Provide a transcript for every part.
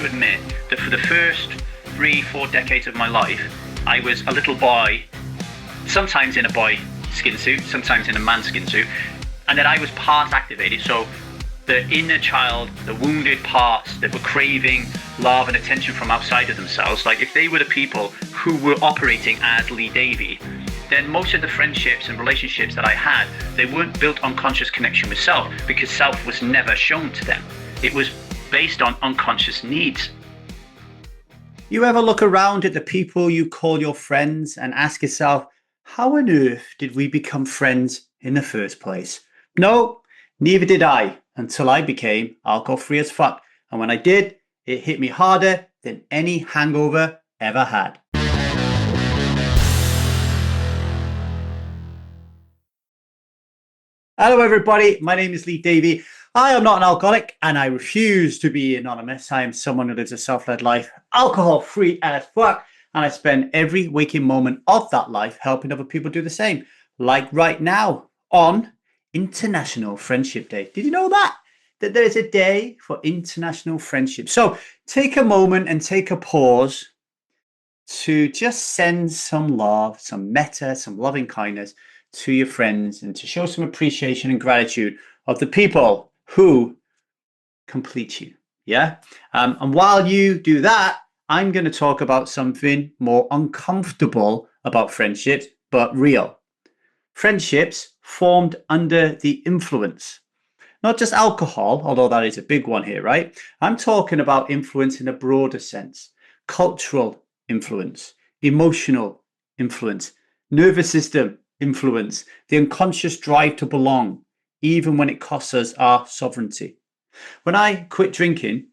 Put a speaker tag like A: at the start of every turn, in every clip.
A: to admit that for the first 3-4 decades of my life, I was a little boy, sometimes in a boy skin suit, sometimes in a man skin suit, and that I was part activated. So the inner child, the wounded parts that were craving love and attention from outside of themselves, like if they were the people who were operating as Lee Davy, then most of the friendships and relationships that I had, they weren't built on conscious connection with self, because self was never shown to them. It was based on unconscious needs.
B: You ever look around at the people you call your friends and ask yourself, how on earth did we become friends in the first place? No, neither did I, until I became alcohol-free as fuck. And when I did, it hit me harder than any hangover ever had. Hello everybody, my name is Lee Davy. I am not an alcoholic and I refuse to be anonymous. I am someone who lives a self-led life, alcohol-free as fuck, and I spend every waking moment of that life helping other people do the same. Like right now on International Friendship Day. Did you know that? That there is a day for international friendship. So take a moment and take a pause to just send some love, some metta, some loving kindness to your friends and to show some appreciation and gratitude of the people who complete you. Yeah. And while you do that, I'm going to talk about something more uncomfortable about friendships, but real. Friendships formed under the influence, not just alcohol, although that is a big one here, right? I'm talking about influence in a broader sense, cultural influence, emotional influence, nervous system influence, the unconscious drive to belong, even when it costs us our sovereignty. When I quit drinking,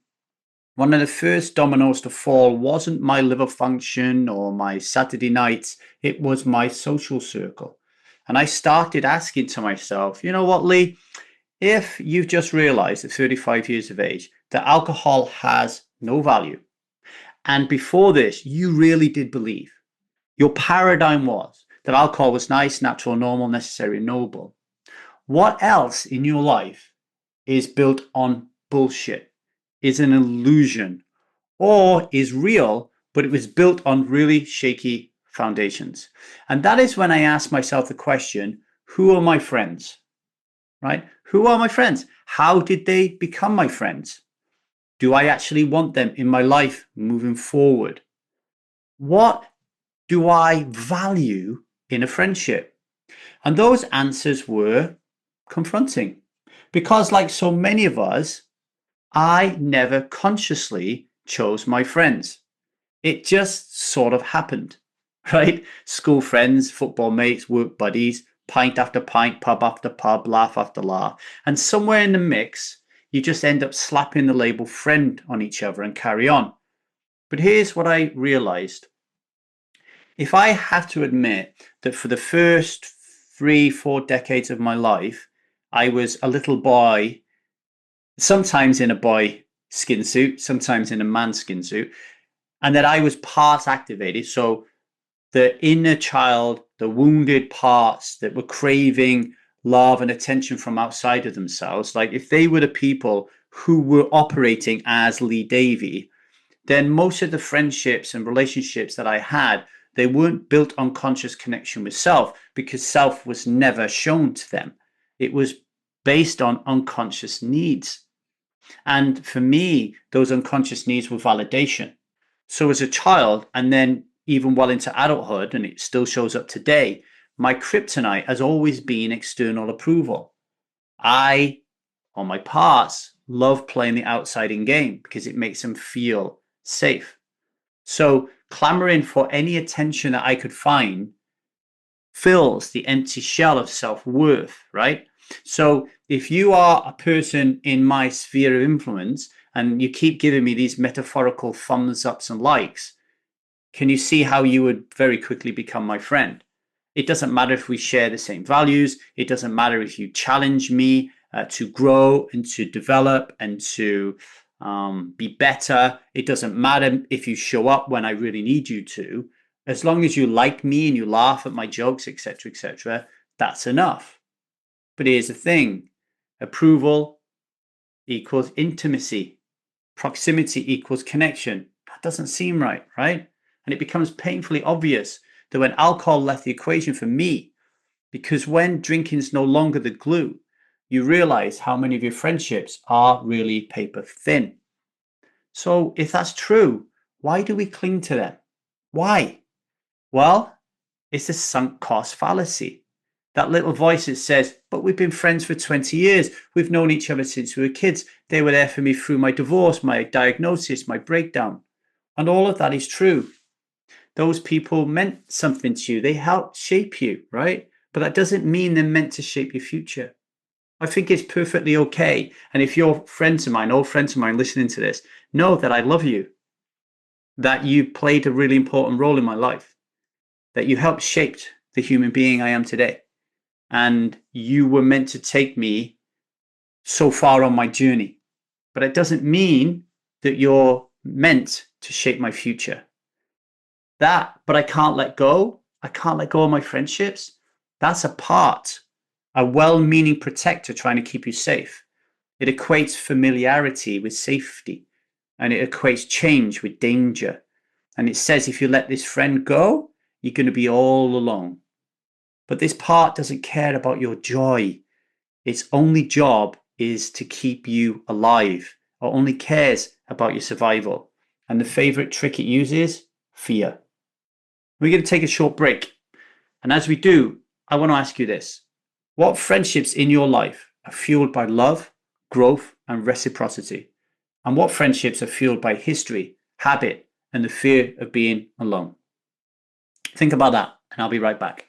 B: one of the first dominoes to fall wasn't my liver function or my Saturday nights, it was my social circle. And I started asking to myself, you know what, Lee, if you've just realized at 35 years of age that alcohol has no value, and before this, you really did believe, your paradigm was that alcohol was nice, natural, normal, necessary, noble. What else in your life is built on bullshit, is an illusion, or is real, but it was built on really shaky foundations? And that is when I ask myself the question, who are my friends? Right? Who are my friends? How did they become my friends? Do I actually want them in my life moving forward? What do I value in a friendship? And those answers were confronting, because like so many of us, I never consciously chose my friends. It just sort of happened, right? School friends, football mates, work buddies, pint after pint, pub after pub, laugh after laugh. And somewhere in the mix, you just end up slapping the label friend on each other and carry on. But here's what I realized. If I had to admit that for the first 3-4 decades of my life, I was a little boy, sometimes in a boy skin suit, sometimes in a man skin suit, and that I was part activated. So the inner child, the wounded parts that were craving love and attention from outside of themselves, like if they were the people who were operating as Lee Davy, then most of the friendships and relationships that I had, they weren't built on conscious connection with self, because self was never shown to them. It was based on unconscious needs. And for me, those unconscious needs were validation. So as a child, and then even well into adulthood, and it still shows up today, my kryptonite has always been external approval. I, on my parts, love playing the outside-in game because it makes them feel safe. So clamoring for any attention that I could find fills the empty shell of self-worth, right? So if you are a person in my sphere of influence and you keep giving me these metaphorical thumbs ups and likes, can you see how you would very quickly become my friend? It doesn't matter if we share the same values. It doesn't matter if you challenge me to grow and to develop and to be better. It doesn't matter if you show up when I really need you to. As long as you like me and you laugh at my jokes, etc., that's enough. But here's the thing. Approval equals intimacy. proximity equals connection. That doesn't seem right, right? And it becomes painfully obvious that when alcohol left the equation for me, because when drinking is no longer the glue, you realize how many of your friendships are really paper thin. So if that's true, why do we cling to them? Why? Well, it's a sunk cost fallacy. That little voice that says, but we've been friends for 20 years. We've known each other since we were kids. They were there for me through my divorce, my diagnosis, my breakdown. And all of that is true. Those people meant something to you. They helped shape you, right? But that doesn't mean they're meant to shape your future. I think it's perfectly okay. And if you're friends of mine, old friends of mine listening to this, know that I love you, that you played a really important role in my life, that you helped shape the human being I am today. And you were meant to take me so far on my journey. But it doesn't mean that you're meant to shape my future. But I can't let go. I can't let go of my friendships. That's a well-meaning protector trying to keep you safe. It equates familiarity with safety, and it equates change with danger. And it says if you let this friend go, you're going to be all alone. But this part doesn't care about your joy. Its only job is to keep you alive, or only cares about your survival. And the favorite trick it uses, fear. We're going to take a short break. And as we do, I want to ask you this. What friendships in your life are fueled by love, growth, and reciprocity? And what friendships are fueled by history, habit, and the fear of being alone? Think about that, and I'll be right back.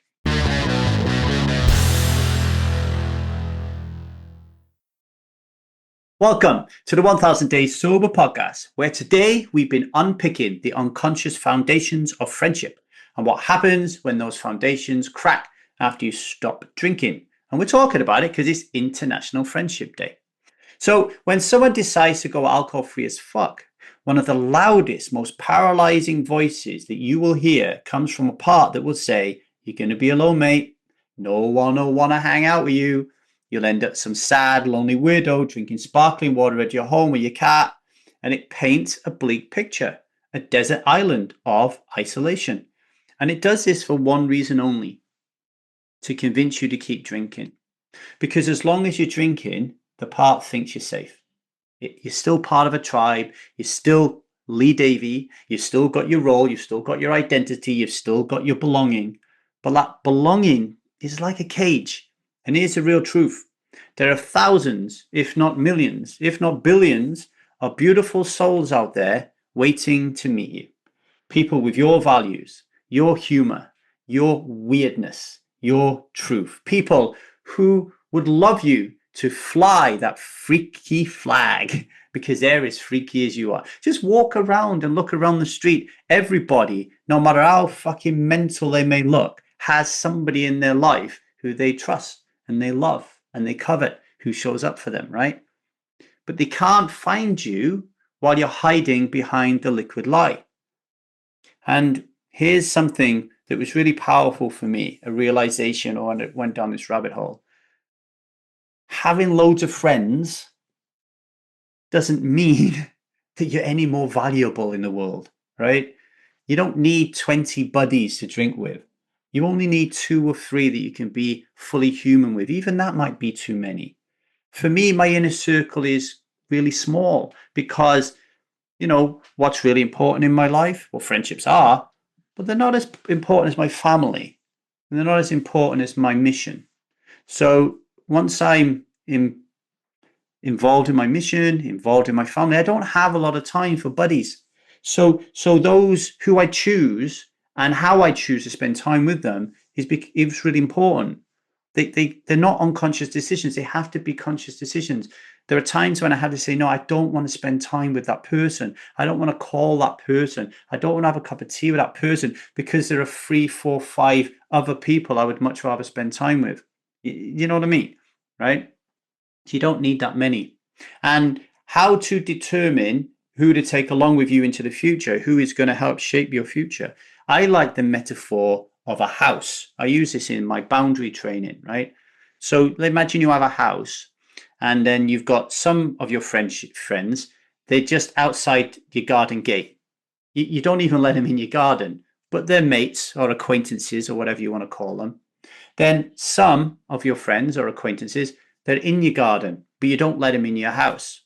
B: Welcome to the 1000 Days Sober podcast, where today we've been unpicking the unconscious foundations of friendship and what happens when those foundations crack after you stop drinking. And we're talking about it because it's International Friendship Day. So when someone decides to go alcohol free as fuck, one of the loudest, most paralyzing voices that you will hear comes from a part that will say, you're going to be alone, mate. No one will want to hang out with you. You'll end up some sad, lonely weirdo drinking sparkling water at your home with your cat. And it paints a bleak picture, a desert island of isolation. And it does this for one reason only, to convince you to keep drinking. Because as long as you're drinking, the part thinks you're safe. You're still part of a tribe. You're still Lee Davy. You've still got your role. You've still got your identity. You've still got your belonging. But that belonging is like a cage. And here's the real truth. There are thousands, if not millions, if not billions, of beautiful souls out there waiting to meet you. People with your values, your humor, your weirdness, your truth. People who would love you to fly that freaky flag because they're as freaky as you are. Just walk around and look around the street. Everybody, no matter how fucking mental they may look, has somebody in their life who they trust and they love and they covet, who shows up for them, right? But they can't find you while you're hiding behind the liquid lie. And here's something that was really powerful for me, a realization when it went down this rabbit hole. Having loads of friends doesn't mean that you're any more valuable in the world, right? You don't need 20 buddies to drink with. You only need 2 or 3 that you can be fully human with. Even that might be too many. For me, my inner circle is really small because, what's really important in my life? Well, friendships are, but they're not as important as my family. And they're not as important as my mission. So once I'm involved in my mission, involved in my family, I don't have a lot of time for buddies. So those who I choose and how I choose to spend time with them is really important. They're not unconscious decisions. They have to be conscious decisions. There are times when I have to say, no, I don't want to spend time with that person. I don't want to call that person. I don't want to have a cup of tea with that person because there are 3, 4, 5 other people I would much rather spend time with. You know what I mean? Right? You don't need that many. And how to determine who to take along with you into the future, who is going to help shape your future. I like the metaphor of a house. I use this in my boundary training, right? So imagine you have a house and then you've got some of your friends they're just outside your garden gate. You don't even let them in your garden, but they're mates or acquaintances or whatever you want to call them. Then some of your friends or acquaintances, they're in your garden, but you don't let them in your house.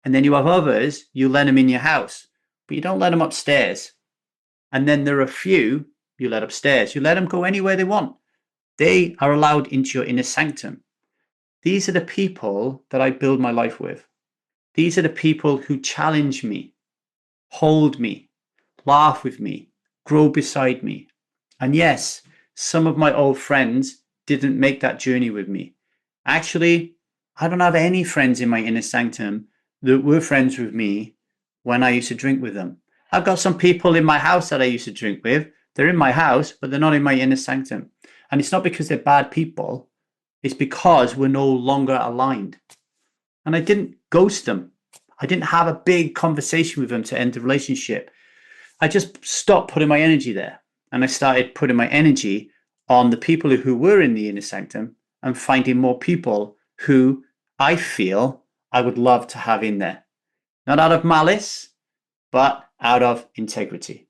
B: And then you have others, you let them in your house, but you don't let them upstairs. And then there are a few you let upstairs. You let them go anywhere they want. They are allowed into your inner sanctum. These are the people that I build my life with. These are the people who challenge me, hold me, laugh with me, grow beside me. And yes, some of my old friends didn't make that journey with me. Actually, I don't have any friends in my inner sanctum that were friends with me when I used to drink with them. I've got some people in my house that I used to drink with. They're in my house, but they're not in my inner sanctum. And it's not because they're bad people. It's because we're no longer aligned. And I didn't ghost them. I didn't have a big conversation with them to end the relationship. I just stopped putting my energy there. And I started putting my energy on the people who were in the inner sanctum and finding more people who I feel I would love to have in there. Not out of malice, but out of integrity.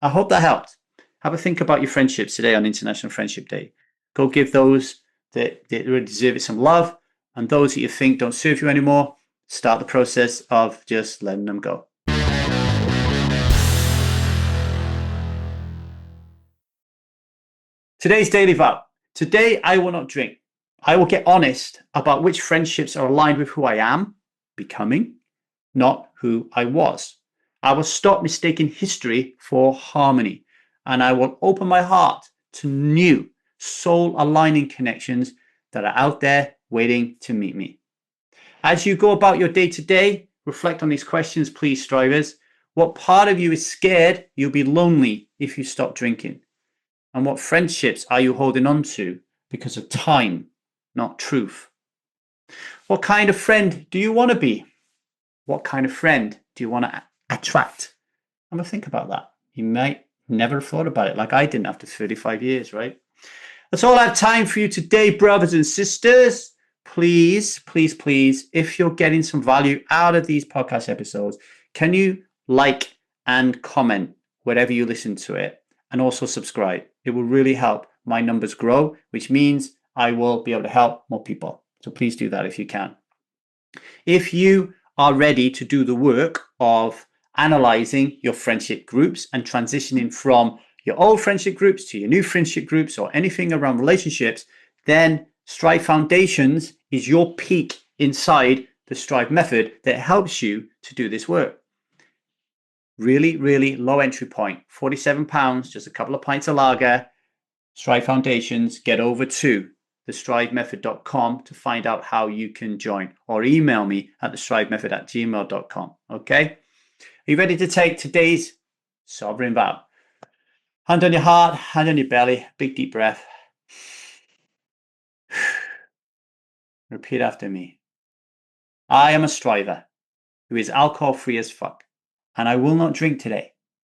B: I hope that helped. Have a think about your friendships today on International Friendship Day. Go give those that really deserve it some love, and those that you think don't serve you anymore, start the process of just letting them go. Today's daily vow. Today, I will not drink. I will get honest about which friendships are aligned with who I am becoming, not who I was. I will stop mistaking history for harmony, and I will open my heart to new soul aligning connections that are out there waiting to meet me. As you go about your day to day, reflect on these questions, please, strivers. What part of you is scared you'll be lonely if you stop drinking? And what friendships are you holding on to because of time, not truth? What kind of friend do you want to be? What kind of friend do you want to attract? I'm going to think about that. You might never have thought about it like I didn't after 35 years, right? That's all I have time for you today, brothers and sisters. Please, please, please, if you're getting some value out of these podcast episodes, can you like and comment wherever you listen to it? And also subscribe. It will really help my numbers grow, which means I will be able to help more people. So please do that if you can. If you are ready to do the work of analyzing your friendship groups and transitioning from your old friendship groups to your new friendship groups or anything around relationships, then Strive Foundations is your peak inside the Strive method that helps you to do this work. Really, really low entry point, £47, just a couple of pints of lager. Strive Foundations, get over to thestrivemethod.com to find out how you can join, or email me at thestrivemethod@gmail.com. Okay? Are you ready to take today's Sovereign Vow? Hand on your heart, hand on your belly, big deep breath. Repeat after me. I am a striver who is alcohol free as fuck, and I will not drink today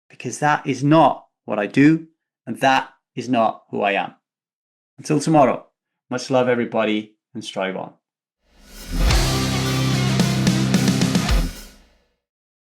B: because that is not what I do, and that is not who I am. Until tomorrow, much love, everybody, and strive on.